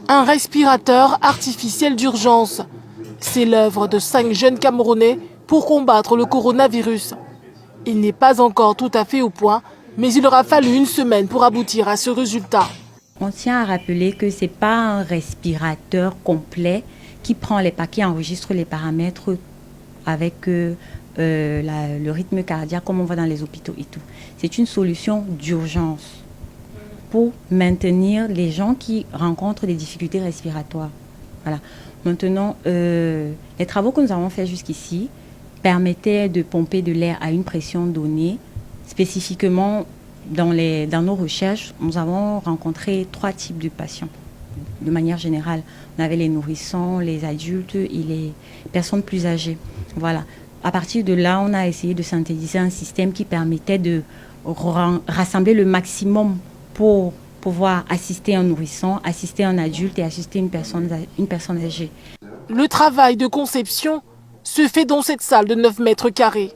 Un respirateur artificiel d'urgence. C'est l'œuvre de 5 jeunes Camerounais pour combattre le coronavirus. Il n'est pas encore tout à fait au point, mais il aura fallu une semaine pour aboutir à ce résultat. On tient à rappeler que ce n'est pas un respirateur complet qui prend les paquets, enregistre les paramètres avec le rythme cardiaque comme on voit dans les hôpitaux et tout. C'est une solution d'urgence pour maintenir les gens qui rencontrent des difficultés respiratoires. Voilà. Maintenant, les travaux que nous avons faits jusqu'ici permettaient de pomper de l'air à une pression donnée. Spécifiquement, dans nos recherches, nous avons rencontré 3 types de patients. De manière générale, on avait les nourrissons, les adultes et les personnes plus âgées. Voilà. À partir de là, on a essayé de synthétiser un système qui permettait de rassembler le maximum pour pouvoir assister un nourrisson, assister un adulte et assister une personne âgée. Le travail de conception se fait dans cette salle de 9 mètres carrés.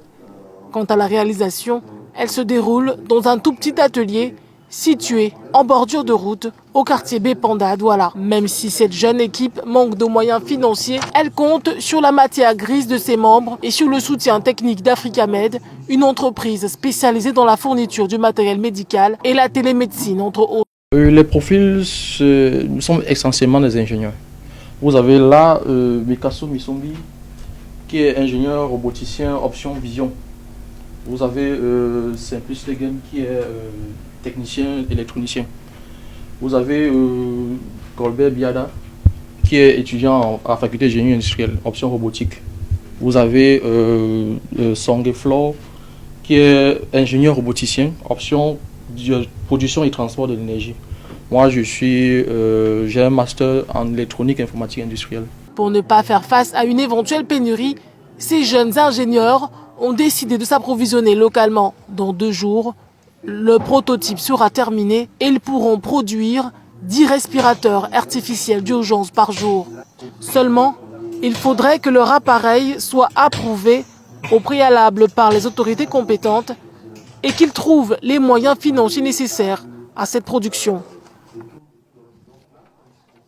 Quant à la réalisation, elle se déroule dans un tout petit atelier situé en bordure de route au quartier Bépanda à Douala. Même si cette jeune équipe manque de moyens financiers, elle compte sur la matière grise de ses membres et sur le soutien technique d'Africamed, une entreprise spécialisée dans la fourniture du matériel médical et la télémédecine, entre autres. Les profils, nous sommes essentiellement des ingénieurs. Vous avez là Bekasso Misombi, qui est ingénieur roboticien option vision. Vous avez Simplice Leguen, qui est technicien électronicien. Vous avez Colbert Biada, qui est étudiant à la faculté de génie industriel, option robotique. Vous avez Songé Flore, qui est ingénieur roboticien, option production et transport de l'énergie. Moi, j'ai un master en électronique et informatique industrielle. Pour ne pas faire face à une éventuelle pénurie, ces jeunes ingénieurs ont décidé de s'approvisionner localement. Dans 2 jours, le prototype sera terminé et ils pourront produire 10 respirateurs artificiels d'urgence par jour. Seulement, il faudrait que leur appareil soit approuvé au préalable par les autorités compétentes et qu'ils trouvent les moyens financiers nécessaires à cette production.